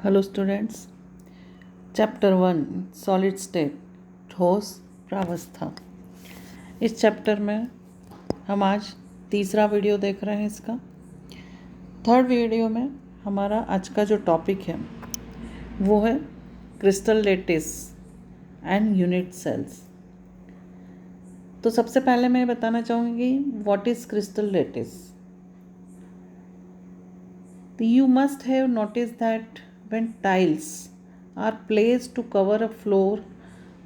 Hello students. Chapter 1 solid state ठोस प्रावस्था। इस chapter में हम आज तीसरा वीडियो देख रहे हैं। इसका थर्ड वीडियो में हमारा आज का जो टॉपिक है वो है crystal lattice and unit cells. तो सबसे पहले मैं बताना चाहूँगी what is crystal lattice. You must have noticed that when tiles are placed to cover a floor,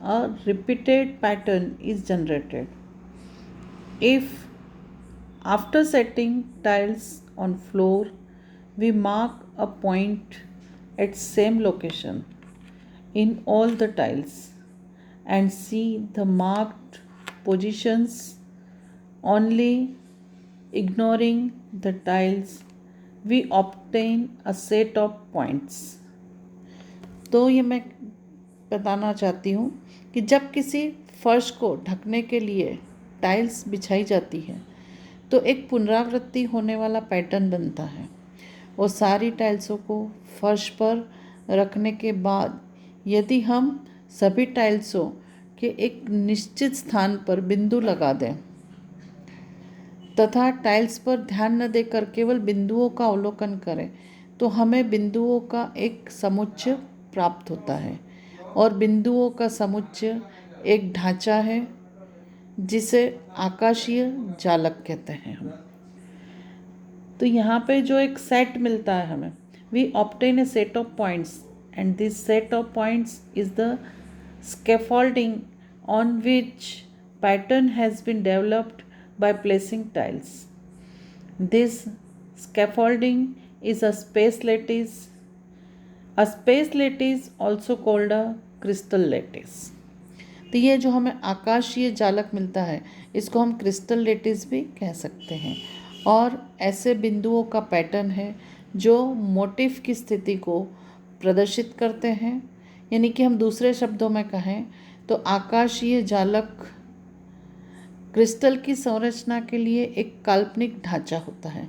a repeated pattern is generated. If after setting tiles on floor, we mark a point at same location in all the tiles and see the marked positions only, ignoring the tiles, we obtain a set of points. तो ये मैं बताना चाहती हूँ कि जब किसी फर्श को ढकने के लिए टाइल्स बिछाई जाती है तो एक पुनरावृत्ति होने वाला पैटर्न बनता है और सारी टाइल्सों को फर्श पर रखने के बाद यदि हम सभी टाइल्सों के एक निश्चित स्थान पर बिंदु लगा दें तथा टाइल्स पर ध्यान न देकर केवल बिंदुओं का अवलोकन करें तो हमें बिंदुओं का एक समुच्चय प्राप्त होता है और बिंदुओं का समुच्चय एक ढांचा है जिसे आकाशीय जालक कहते हैं हम। तो यहाँ पे जो एक सेट मिलता है हमें, we obtain a set of points and this set of points is the scaffolding on which pattern has been developed by placing tiles. This scaffolding is a space lattice. A space lattice also called a crystal lattice. तो ये जो हमें आकाशीय जालक मिलता है इसको हम क्रिस्टल लेटिस भी कह सकते हैं और ऐसे बिंदुओं का पैटर्न है जो मोटिफ की स्थिति को प्रदर्शित करते हैं। यानी कि हम दूसरे शब्दों में कहें तो आकाशीय जालक क्रिस्टल की संरचना के लिए एक काल्पनिक ढांचा होता है।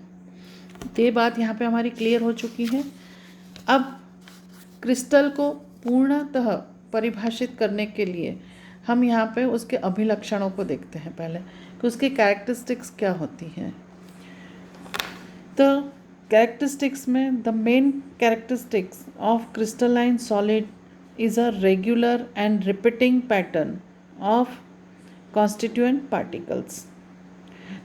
तो ये बात यहाँ पे हमारी क्लियर हो चुकी है। अब क्रिस्टल को पूर्णतः परिभाषित करने के लिए हम यहाँ पे उसके अभिलक्षणों को देखते हैं पहले कि उसकी कैरेक्टरिस्टिक्स क्या होती हैं। तो कैरेक्टरिस्टिक्स में the main characteristics of crystalline solid is a regular and repeating pattern of constituent particles.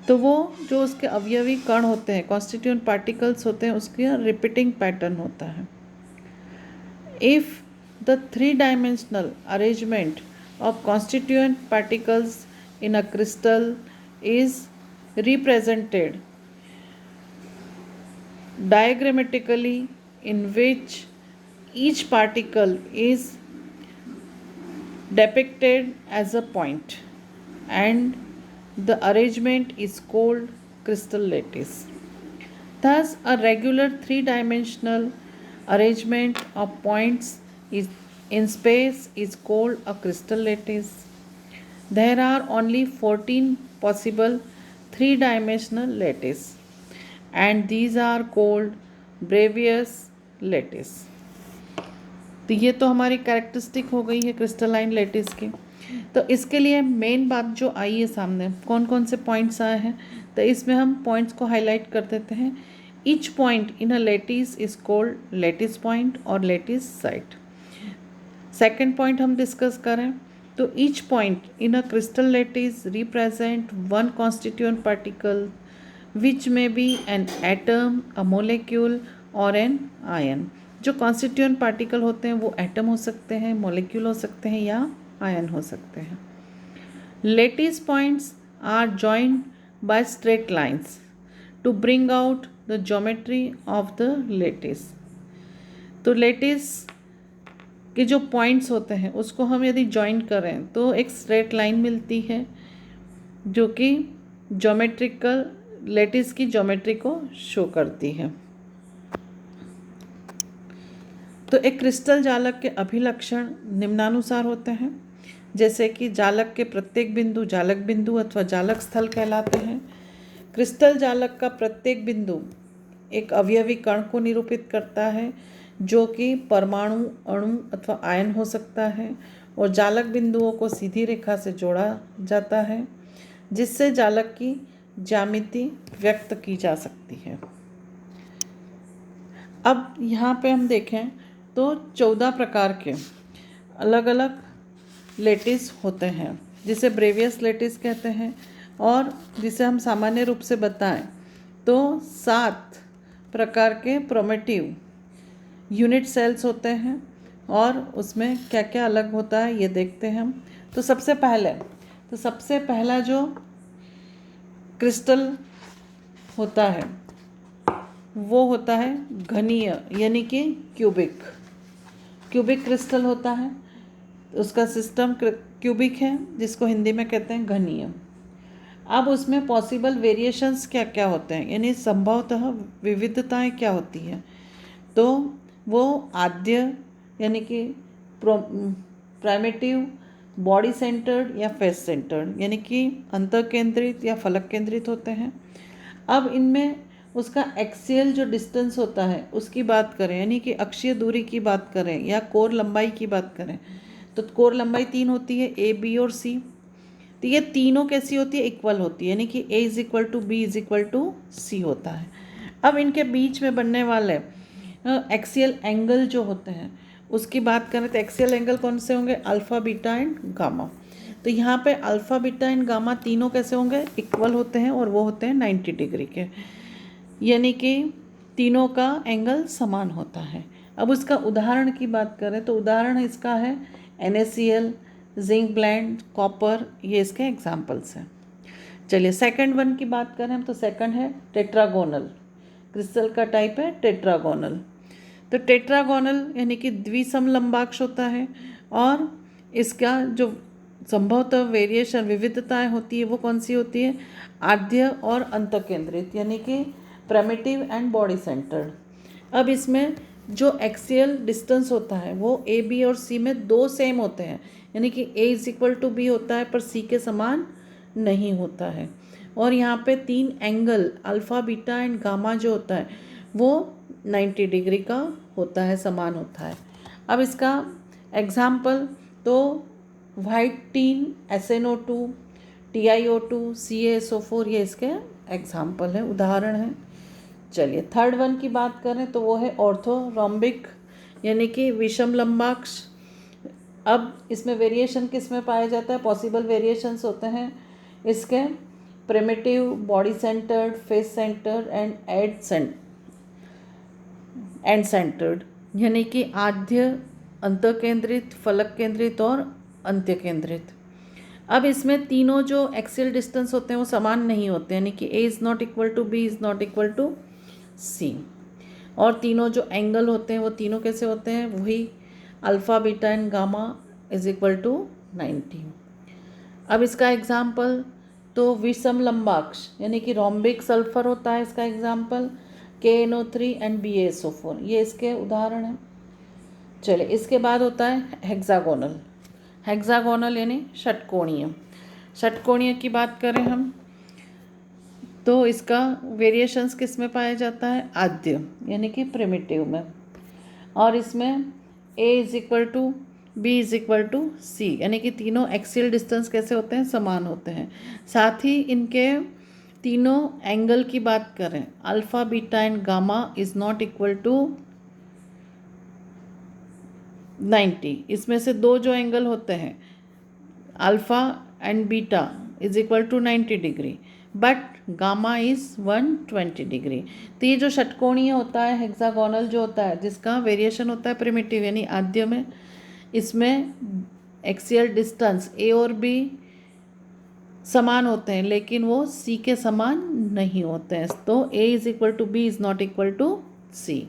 तो वो जो उसके अवयवी कण होते हैं, कॉन्स्टिट्यूएंट पार्टिकल्स होते हैं, उसका रिपीटिंग पैटर्न होता है। If the 3 dimensional arrangement of constituent particles in a crystal is represented diagrammatically, in which each particle is depicted as a point and the arrangement is called crystal lattice. Thus, a regular 3-dimensional arrangement of points is in space is called a crystal lattice. There are only 14 possible 3-dimensional lattice and these are called Bravais lattice. तो ये तो हमारी characteristic हो गई है crystalline lettuce की। तो इसके लिए मेन बात जो आई है सामने, कौन कौन से पॉइंट्स आए हैं, तो इसमें हम पॉइंट्स को हाईलाइट कर देते हैं। Each point in a lattice is called lattice point और लेटिस साइट। सेकेंड पॉइंट हम डिस्कस करें तो each point in a crystal lattice represent one constituent particle which may be an atom, a molecule और an ion. जो constituent particle होते हैं वो atom हो सकते हैं, मॉलिक्यूल हो सकते हैं या आयन हो सकते हैं। Lattice points are joined by straight lines to bring out the geometry of the lattice. तो लेटिस के जो पॉइंट्स होते हैं उसको हम यदि जॉइन करें तो एक स्ट्रेट लाइन मिलती है जो कि ज्योमेट्रिकल लेटिस की ज्योमेट्री को शो करती है। तो एक क्रिस्टल जालक के अभिलक्षण निम्नानुसार होते हैं, जैसे कि जालक के प्रत्येक बिंदु जालक बिंदु अथवा जालक स्थल कहलाते हैं। क्रिस्टल जालक का प्रत्येक बिंदु एक अवयवी कण को निरूपित करता है जो कि परमाणु, अणु अथवा आयन हो सकता है, और जालक बिंदुओं को सीधी रेखा से जोड़ा जाता है, जिससे जालक की ज्यामिति व्यक्त की जा सकती है। अब यहाँ पे हम देखें तो 14 प्रकार के अलग अलग लेटिस होते हैं, जिसे ब्रेवियस लेटिस कहते हैं, और जिसे हम सामान्य रूप से बताएं तो 7 प्रकार के प्रोमेटिव यूनिट सेल्स होते हैं, और उसमें क्या क्या अलग होता है ये देखते हैं हम। तो सबसे पहला जो क्रिस्टल होता है वो होता है घनीय, यानी कि क्यूबिक क्रिस्टल होता है। उसका सिस्टम क्यूबिक है, जिसको हिंदी में कहते हैं घनीय। अब उसमें पॉसिबल वेरिएशंस क्या क्या होते हैं, यानी संभवतः विविधताएं क्या होती हैं। तो वो आद्य यानी कि प्राइमेटिव, बॉडी सेंटर्ड या फेस सेंटर्ड, यानी कि अंतः केंद्रित या फलक केंद्रित होते हैं। अब इनमें उसका एक्सियल जो डिस्टेंस होता है उसकी बात करें, यानी कि अक्षीय दूरी की बात करें या कोर लंबाई की बात करें, तो कोर लंबाई 3 होती है, ए, बी और सी। तो ये तीनों कैसी होती है, इक्वल होती है, यानी कि A is equal to B is equal to C होता है। अब इनके बीच में बनने वाले एक्सियल एंगल जो होते हैं उसकी बात करें तो एक्सियल एंगल कौन से होंगे, अल्फ़ा, बीटा एंड गामा। तो यहाँ पे अल्फ़ा, बीटा एंड गामा तीनों कैसे होंगे, इक्वल होते हैं, और वो होते हैं 90 डिग्री के, यानी कि तीनों का एंगल समान होता है। अब उसका उदाहरण की बात करें तो उदाहरण इसका है NaCl, जिंक ब्लेंड, कॉपर, ये इसके एग्जाम्पल्स हैं। चलिए सेकंड वन की बात करें हम, तो सेकंड है टेट्रागोनल। क्रिस्टल का टाइप है टेट्रागोनल। तो टेट्रागोनल यानी कि द्विसमलंबाक्ष होता है, और इसका जो संभवतः वेरिएशन, विविधताएं होती है वो कौन सी होती है, आद्य और अंतकेंद्रित, यानी कि प्राइमेटिव एंड बॉडी सेंटर्ड। अब इसमें जो एक्सियल डिस्टेंस होता है वो ए, बी और सी में 2 सेम होते हैं, यानी कि A is equal to B होता है पर सी के समान नहीं होता है। और यहाँ पे 3 angle alpha, beta and gamma जो होता है वो 90 डिग्री का होता है, समान होता है। अब इसका एग्जाम्पल तो white tin, SnO2, TiO2, CaSO4, ये इसके एग्जाम्पल है, उदाहरण है। चलिए थर्ड वन की बात करें तो वो है ऑर्थोरोम्बिक, यानी कि विषम लंबाक्ष। अब इसमें वेरिएशन किस में पाया जाता है, पॉसिबल वेरिएशंस होते हैं इसके primitive, body centred, face centred and end centred, यानी कि आद्य, अंतः केंद्रित, फलक केंद्रित और अंत्य केंद्रित। अब इसमें तीनों जो एक्सियल डिस्टेंस होते हैं वो समान नहीं होते, यानी कि A is not equal to B is not equal to C. और तीनों जो एंगल होते हैं वो तीनों कैसे होते हैं, वही alpha, beta and gamma is equal to 90। अब इसका एग्जाम्पल तो विषम लंबाक्ष, यानी कि रोम्बिक सल्फर होता है इसका एग्जाम्पल, KNO3 एंड BaSO4, ये इसके उदाहरण हैं। चलिए इसके बाद होता है हेक्सागोनल यानी षटकोणीय की बात करें हम तो इसका वेरिएशंस किस में पाया जाता है, आद्य यानी कि प्रिमिटिव में। और इसमें A is equal to B is equal to C, यानी कि तीनों एक्सियल डिस्टेंस कैसे होते हैं, समान होते हैं। साथ ही इनके तीनों एंगल की बात करें, alpha, beta and gamma is not equal to 90। इसमें से 2 जो एंगल होते हैं alpha and beta is equal to 90 degree, but gamma is 120 degree. तो ये जो षटकोणीय होता है, हेक्सागोनल जो होता है, जिसका वेरिएशन होता है प्रिमिटिव यानी आद्य में, इसमें एक्सियल डिस्टेंस ए और बी समान होते हैं लेकिन वो सी के समान नहीं होते हैं। तो A is equal to B is not equal to C,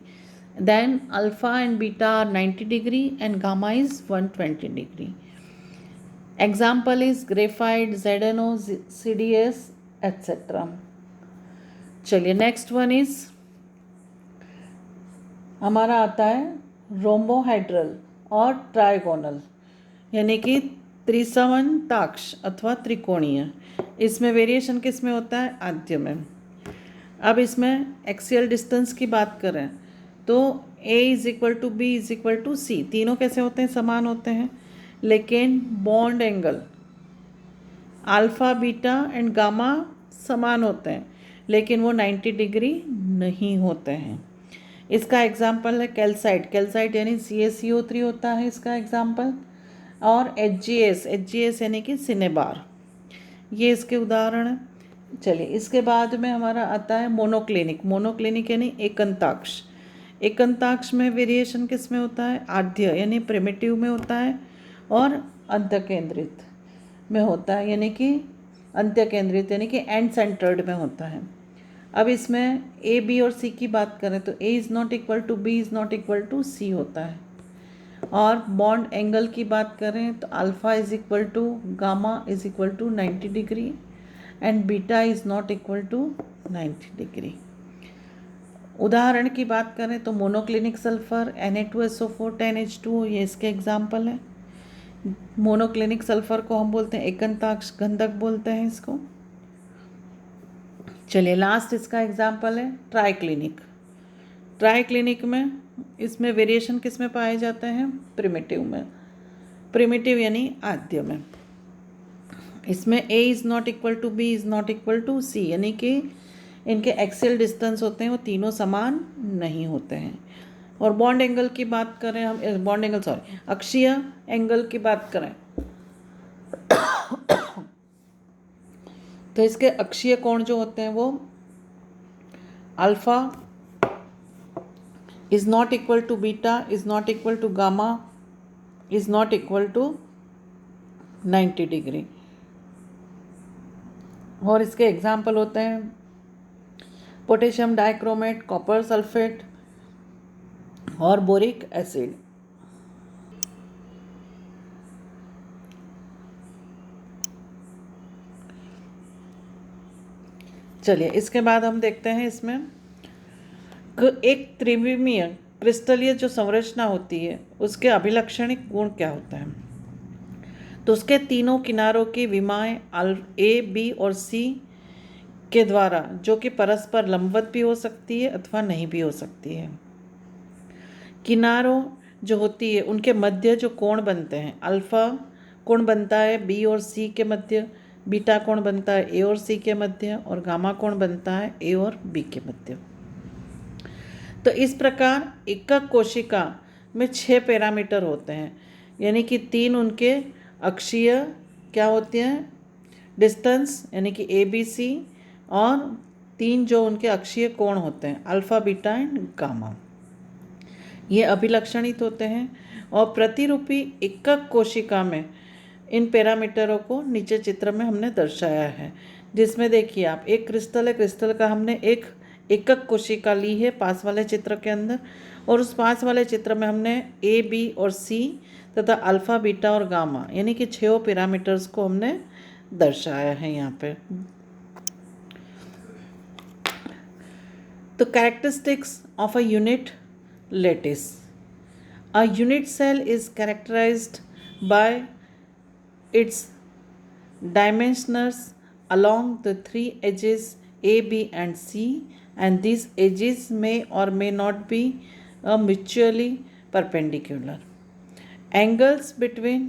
then alpha and beta are 90 degree and gamma is 120 degree. Example is graphite, ZnO, CDS etcetera. चलिए नेक्स्ट वन इज हमारा आता है रोम्बोहाइड्रल और ट्राइगोनल, यानी कि त्रिसमन्ताक्ष अथवा त्रिकोणीय। इसमें वेरिएशन किस में होता है, आद्य में। अब इसमें एक्सियल डिस्टेंस की बात करें तो A is equal to B is equal to C, तीनों कैसे होते हैं, समान होते हैं, लेकिन bond angle alpha beta and gamma समान होते हैं, लेकिन वो 90 डिग्री नहीं होते हैं। इसका एग्जाम्पल है कैल्साइट, कैल्साइट यानी CaCO3 होता है इसका एग्जाम्पल, और HgS यानी कि सिनेबार, ये इसके उदाहरण हैं। चलिए इसके बाद में हमारा आता है मोनोक्लिनिक, मोनोक्लिनिक यानी एकंताक्ष। एकंताक्ष में वेरिएशन किस में होता है, आद्य यानी प्रिमिटिव में होता है, और अंत्य केंद्रित में होता है, यानी कि अंत्य केंद्रित यानी कि एंड सेंटर्ड में होता है। अब इसमें A B और C की बात करें तो A is not equal to B is not equal to C होता है, और बॉन्ड एंगल की बात करें तो alpha is equal to gamma is equal to 90 degree and beta is not equal to 90 degree. उदाहरण की बात करें तो मोनोक्लिनिक सल्फर Na2SO4 10H2O, ये इसके एग्जाम्पल है। मोनोक्लिनिक सल्फर को हम बोलते हैं एकंताक्ष गंधक बोलते हैं इसको। चलिए लास्ट इसका एग्जाम्पल है ट्राइक्लिनिक। ट्राइक्लिनिक में इसमें वेरिएशन किस में पाए जाते हैं, प्रिमिटिव में, प्रिमिटिव यानी आद्य में। इसमें A is not equal to B is not equal to C, यानी कि इनके एक्सियल डिस्टेंस होते हैं वो तीनों समान नहीं होते हैं। और बॉन्ड एंगल की बात करें हम, बॉन्ड एंगल सॉरी अक्षीय एंगल की बात करें तो इसके अक्षीय कोण जो होते हैं वो alpha is not equal to beta is not equal to gamma is not equal to 90 degree. और इसके एग्जाम्पल होते हैं पोटेशियम डाइक्रोमेट, कॉपर सल्फेट और बोरिक एसिड। चलिए इसके बाद हम देखते हैं इसमें एक त्रिविमीय क्रिस्टलीय जो संरचना होती है उसके अभिलक्षणिक गुण क्या होता है। तो उसके तीनों किनारों की विमाएं A, B और C के द्वारा, जो कि परस्पर लंबवत भी हो सकती है अथवा नहीं भी हो सकती है। किनारों जो होती है उनके मध्य जो कोण बनते हैं, अल्फ़ा कोण बनता है B और C के मध्य, बीटा कोण बनता है A और C के मध्य, और गामा कोण बनता है A और B के मध्य। तो इस प्रकार एकक कोशिका में 6 पैरामीटर होते हैं, यानी कि 3 उनके अक्षीय क्या होते हैं, डिस्टेंस यानी कि ABC, और 3 जो उनके अक्षीय कोण होते हैं अल्फ़ा बीटा एंड गामा, ये अभिलक्षणित होते हैं। और प्रतिरूपी एकक कोशिका में इन पैरामीटरों को नीचे चित्र में हमने दर्शाया है, जिसमें देखिए आप एक क्रिस्टल है, क्रिस्टल का हमने एक एकक कोशिका ली है पास वाले चित्र के अंदर, और उस पास वाले चित्र में हमने A, B और C तथा अल्फ़ा बीटा और गामा यानी कि 6 पैरामीटर्स को हमने दर्शाया है यहाँ पे। तो characteristics of a unit lattice. A unit cell is characterized by its dimensioners along the 3 edges A, B and C, and these edges may or may not be mutually perpendicular. Angles between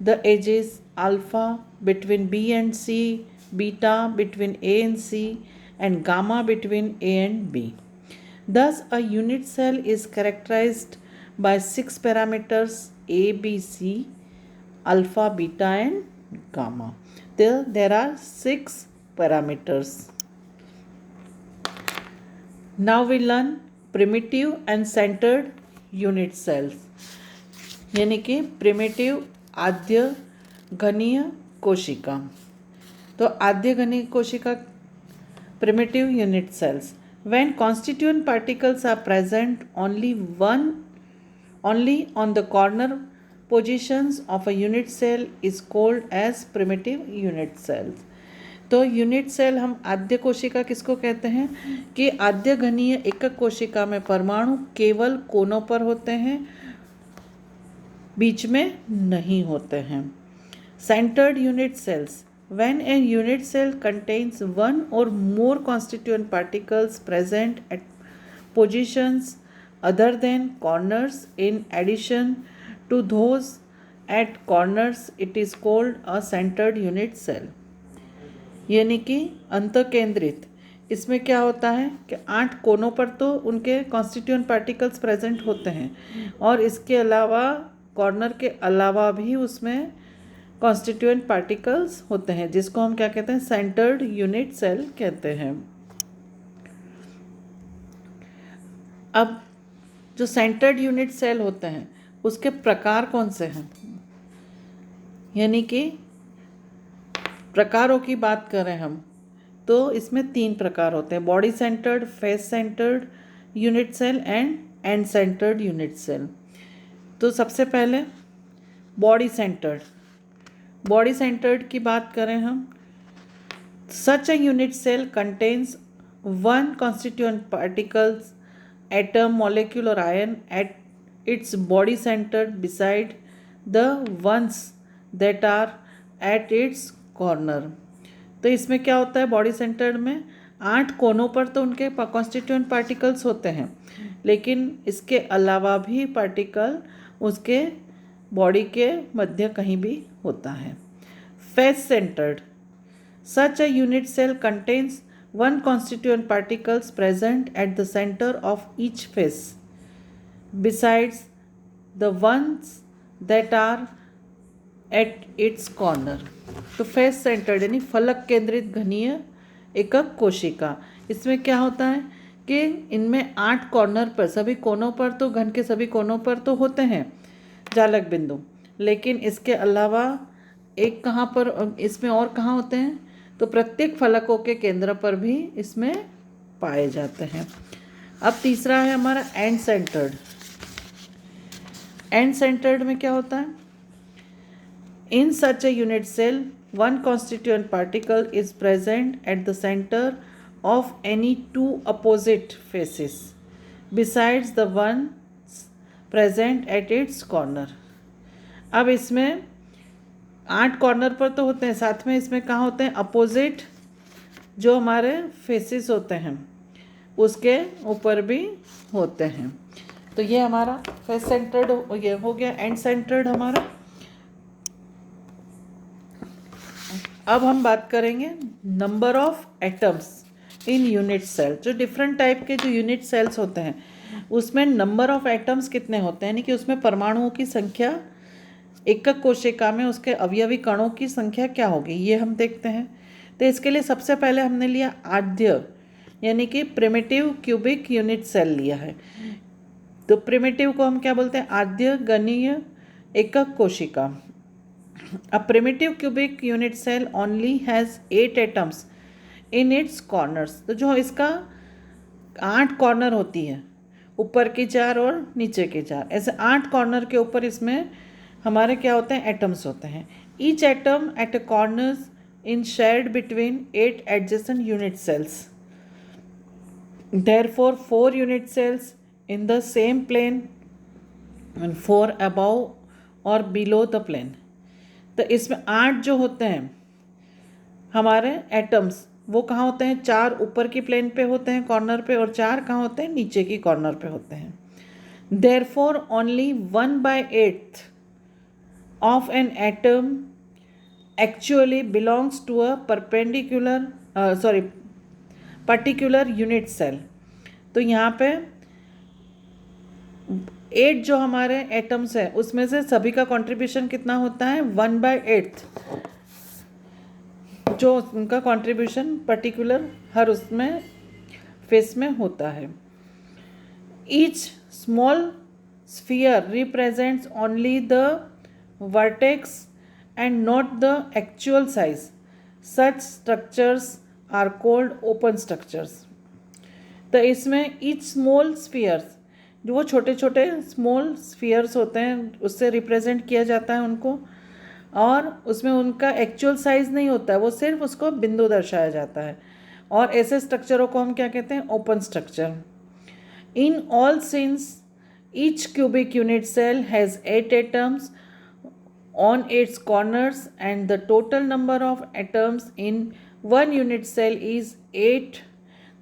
the edges, alpha between B and C, beta between A and C, and gamma between A and B. Thus, a unit cell is characterized by 6 parameters A, B, C, alpha, beta and gamma. There are 6 parameters. Now we learn primitive and centered unit cells. यानी कि primitive आद्य घनीय कोशिका। तो आद्य घनीय कोशिका primitive unit cells. When constituent particles are present only on the corner positions of a unit cell is called as primitive unit cells. तो unit cell हम आद्य कोशिका किसको कहते हैं कि आद्य घनीय एकक कोशिका में परमाणु केवल कोनों पर होते हैं, बीच में नहीं होते हैं। Centred unit cells, when a unit cell contains one or more constituent particles present at positions other than corners. In addition to those at corners, it is called a centered unit cell. यानी कि अंतकेंद्रित। इसमें क्या होता है कि 8 कोनों पर तो उनके कॉन्स्टिट्यूएंट पार्टिकल्स प्रेजेंट होते हैं, और इसके अलावा कॉर्नर के अलावा भी उसमें कॉन्स्टिट्यूएंट पार्टिकल्स होते हैं, जिसको हम क्या कहते हैं, सेंटर्ड यूनिट सेल कहते हैं। अब जो सेंटर्ड यूनिट सेल होते हैं उसके प्रकार कौन से हैं, यानी कि प्रकारों की बात करें हम तो इसमें 3 प्रकार होते हैं: body centred, face centred unit cell and end centred unit cell. तो सबसे पहले बॉडी सेंटर्ड। बॉडी सेंटर्ड की बात करें हम, such a unit cell contains one constituent particles, atom, molecule और ion at its body centre beside the ones that are at its corner. तो इसमें क्या होता है, बॉडी सेंटर्ड में 8 कोनों पर तो उनके कॉन्स्टिट्यूएंट पार्टिकल्स होते हैं, लेकिन इसके अलावा भी पार्टिकल उसके बॉडी के मध्य कहीं भी होता है। Face centred, such a unit cell contains one constituent particles present at the centre of each face besides the ones that are at its corner. तो फेस सेंटर्ड यानी फलक केंद्रित घनीय एकक कोशिका। इसमें क्या होता है कि इनमें 8 कॉर्नर पर, सभी कोनों पर तो घन के सभी कोनों पर तो होते हैं जालक बिंदु, लेकिन इसके अलावा एक कहाँ पर, इसमें और कहाँ होते हैं, तो प्रत्येक फलकों के केंद्र पर भी इसमें पाए जाते हैं। अब तीसरा है हमारा एंड सेंटर्ड। एंड सेंटर्ड में क्या होता है, in such a unit cell one constituent particle is present at the center of any 2 opposite faces besides the ones present at its corner। अब इसमें 8 कॉर्नर पर तो होते हैं, साथ में इसमें कहाँ होते हैं, अपोजिट जो हमारे फेसेस होते हैं उसके ऊपर भी होते हैं। तो ये हमारा फेस सेंटर्ड ये हो गया, एंड सेंटर्ड हमारा। अब हम बात करेंगे number of atoms in unit cell. जो डिफरेंट टाइप के जो यूनिट सेल्स होते हैं उसमें नंबर ऑफ एटम्स कितने होते हैं, यानी कि उसमें परमाणुओं की संख्या, एकक कोशिका में उसके अवयवी कणों की संख्या क्या होगी, ये हम देखते हैं। तो इसके लिए सबसे पहले हमने लिया आद्य, यानी कि प्रिमिटिव क्यूबिक यूनिट सेल लिया है। तो प्रिमिटिव को हम क्या बोलते हैं, आद्य गणीय एकक कोशिका। A primitive cubic unit cell only has 8 atoms in its corners। तो जो इसका 8 कॉर्नर होती है, ऊपर की 4 और नीचे के 4, ऐसे 8 कॉर्नर के ऊपर इसमें हमारे क्या होते हैं, एटम्स होते हैं। Each atom at a corners in shared between 8 adjacent unit cells. Therefore 4 unit cells in the same plane and 4 above or below the plane। तो इसमें 8 जो होते हैं हमारे एटम्स, वो कहाँ होते हैं, 4 ऊपर की प्लेन पे होते हैं कॉर्नर पे, और 4 कहाँ होते हैं, नीचे की कॉर्नर पे होते हैं। Therefore only 1/8 of an atom actually belongs to a particular unit cell। तो यहाँ पे 8 जो हमारे एटम्स है उसमें से सभी का कंट्रीब्यूशन कितना होता है, 1/8 जो उनका कंट्रीब्यूशन पर्टिकुलर हर उसमें फेस में होता है। Each small sphere represents only the vertex and not the actual size. Such structures are called open structures. तो इसमें ईच स्मॉल स्फीयर्स, जो वो छोटे छोटे स्मॉल स्फीयर्स होते हैं उससे रिप्रेजेंट किया जाता है उनको, और उसमें उनका एक्चुअल साइज नहीं होता है, वो सिर्फ उसको बिंदु दर्शाया जाता है। और ऐसे स्ट्रक्चरों को हम क्या कहते हैं, open structure. In all since each cubic unit cell has 8 atoms on its corners and the total number of atoms in one unit cell is 8,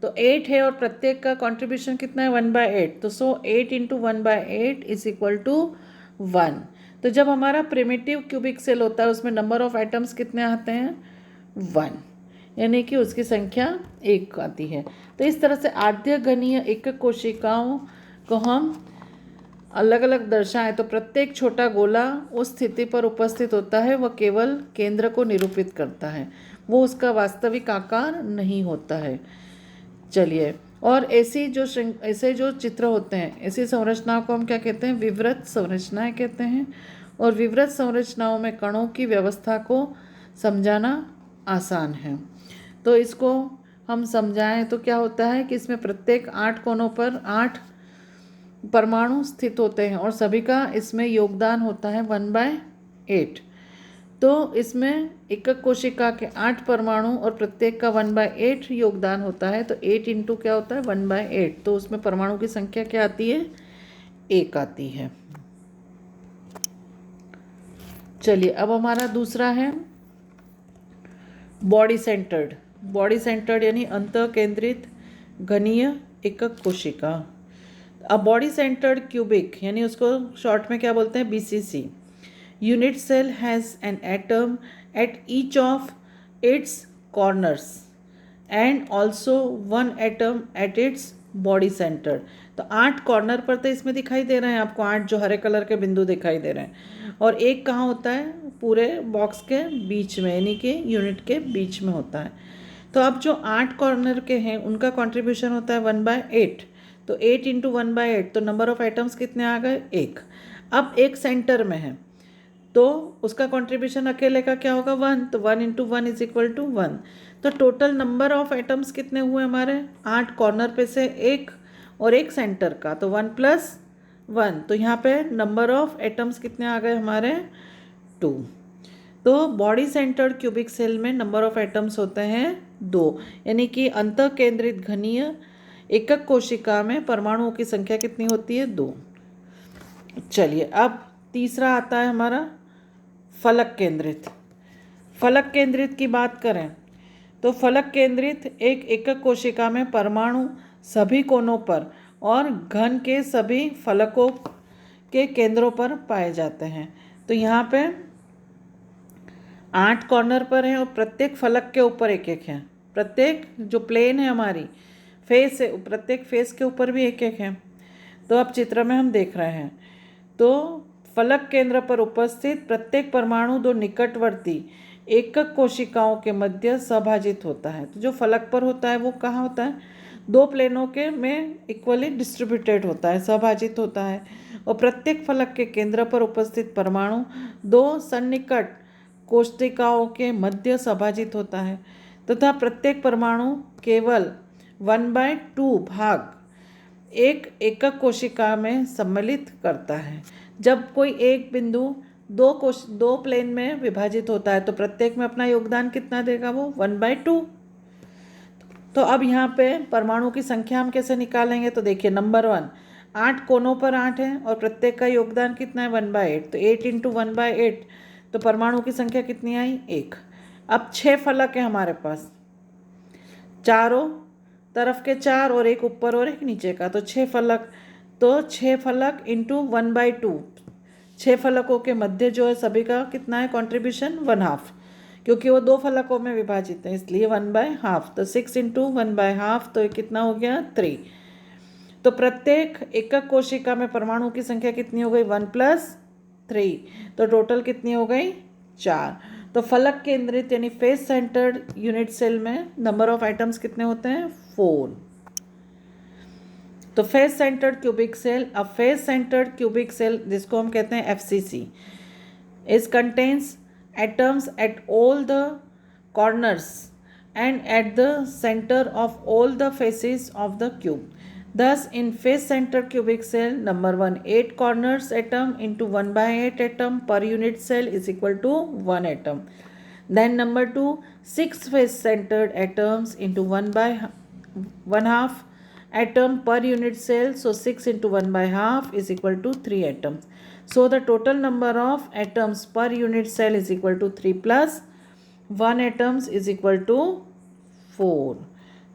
तो 8 है और प्रत्येक का कंट्रीब्यूशन कितना है 1/8, तो सो 8 इंटू 1/8 इज इक्वल टू 1। तो जब हमारा प्रिमिटिव क्यूबिक सेल होता है उसमें नंबर ऑफ एटम्स कितने आते हैं 1, यानी कि उसकी संख्या 1 आती है। तो इस तरह से आद्य घनीय एकक कोशिकाओं को हम अलग अलग दर्शाएं तो प्रत्येक छोटा गोला उस स्थिति पर उपस्थित होता है, वह केवल केंद्र को निरूपित करता है, वो उसका वास्तविक आकार नहीं होता है। चलिए, और ऐसे जो चित्र होते हैं, ऐसी संरचनाओं को हम क्या कहते हैं विवृत संरचनाएं कहते हैं। और विवृत संरचनाओं में कणों की व्यवस्था को समझाना आसान है। तो इसको हम समझाएं तो क्या होता है कि इसमें प्रत्येक 8 कोनों पर 8 परमाणु स्थित होते हैं और सभी का इसमें योगदान होता है 1/8। तो इसमें एकक कोशिका के 8 परमाणु और प्रत्येक का 1/8 योगदान होता है, तो 8 इंटू क्या होता है 1/8, तो उसमें परमाणु की संख्या क्या आती है 1 आती है। चलिए, अब हमारा दूसरा है बॉडी सेंटर्ड यानी अंतः केंद्रित घनीय एकक कोशिका। अब बॉडी सेंटर्ड क्यूबिक यानी उसको शॉर्ट में क्या बोलते हैं BCC unit cell has an atom at each of its corners and also one atom at its body center। तो 8 कॉर्नर पर तो इसमें दिखाई दे रहे हैं आपको, 8 जो हरे कलर के बिंदु दिखाई दे रहे हैं, और एक कहाँ होता है पूरे बॉक्स के बीच में, यानी कि यूनिट के बीच में होता है। तो अब जो 8 कॉर्नर के हैं उनका कंट्रीब्यूशन होता है 1/8, तो 8 इंटू 1/8, तो नंबर ऑफ आइटम्स कितने आ गए 1। अब एक सेंटर में है तो उसका कंट्रीब्यूशन अकेले का क्या होगा 1, तो 1 इंटू 1 इज इक्वल टू 1। तो टोटल नंबर ऑफ आइटम्स कितने हुए हमारे 8 कॉर्नर पे से 1 और एक सेंटर का, तो 1 + 1, तो यहाँ पे नंबर ऑफ आइटम्स कितने आ गए हमारे 2। तो बॉडी सेंटर्ड क्यूबिक सेल में नंबर ऑफ आइटम्स होते हैं 2, यानी कि अंतः केंद्रित घनीय एकक कोशिका में परमाणुओं की संख्या कितनी होती है 2। चलिए, अब तीसरा आता है हमारा फलक केंद्रित की बात करें तो फलक केंद्रित एक एकक कोशिका में परमाणु सभी कोनों पर और घन के सभी फलकों के केंद्रों पर पाए जाते हैं। तो यहाँ पे 8 कॉर्नर पर हैं और प्रत्येक फलक के ऊपर एक एक है, प्रत्येक जो प्लेन है हमारी फेस है प्रत्येक फेस के ऊपर भी एक एक है। तो अब चित्र में हम देख रहे हैं, तो फलक केंद्र पर उपस्थित प्रत्येक परमाणु 2 निकटवर्ती एकक कोशिकाओं के मध्य सभाजित होता है। तो जो फलक पर होता है वो कहाँ होता है 2 प्लेनों के में इक्वली डिस्ट्रीब्यूटेड होता है, सभाजित होता है, और प्रत्येक फलक के केंद्र पर उपस्थित परमाणु 2 सन्निकट कोशिकाओं के मध्य सभाजित होता है तथा प्रत्येक परमाणु केवल 1/2 भाग एक एकक कोशिका में सम्मिलित करता है। जब कोई एक बिंदु 2 प्लेन में विभाजित होता है तो प्रत्येक में अपना योगदान कितना देगा वो 1/2। तो अब यहाँ पे परमाणु की संख्या हम कैसे निकालेंगे, तो देखिए नंबर 1 8 कोनों पर 8 है और प्रत्येक का योगदान कितना है 1/8, तो 8 इंटू 1/8, तो परमाणु की संख्या कितनी आई 1। अब 6 फलक है हमारे पास, चारों तरफ के 4 और एक ऊपर और एक नीचे का, तो 6 फलक, तो 6 फलक इंटू 1/2, 6 फलकों के मध्य जो है सभी का कितना है कंट्रीब्यूशन 1/2, क्योंकि वो 2 फलकों में विभाजित है इसलिए 1/2, तो 6 इंटू 1/2, तो कितना हो गया 3। तो प्रत्येक एकक कोशिका में परमाणु की संख्या कितनी हो गई 1 + 3, तो टोटल कितनी हो गई 4। तो फलक केंद्रित यानी फेस सेंटर्ड यूनिट सेल में नंबर ऑफ आइटम्स कितने होते हैं 4। तो फेस सेंटर्ड क्यूबिक सेल, अब फेस सेंटर्ड क्यूबिक सेल जिसको हम कहते हैं FCC is contains atoms at all the corners and eight the centre of all the faces of the cube. Thus, in face centered cubic cell, number 1 8 corners atom into 1/8 atom per unit cell is equal to 1 atom. Then number 2 6 face centered atoms into 1/2 atom per unit cell. So 6 into 1/2 is equal to 3 atoms. So the total number of atoms per unit cell is equal to 3 plus 1 atoms is equal to 4.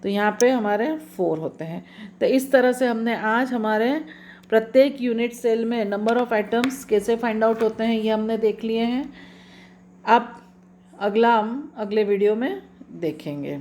तो यहाँ पे हमारे 4 होते हैं। तो इस तरह से हमने आज हमारे प्रत्येक यूनिट सेल में नंबर ऑफ एटम्स कैसे फाइंड आउट होते हैं ये हमने देख लिए हैं। अब अगला हम अगले वीडियो में देखेंगे।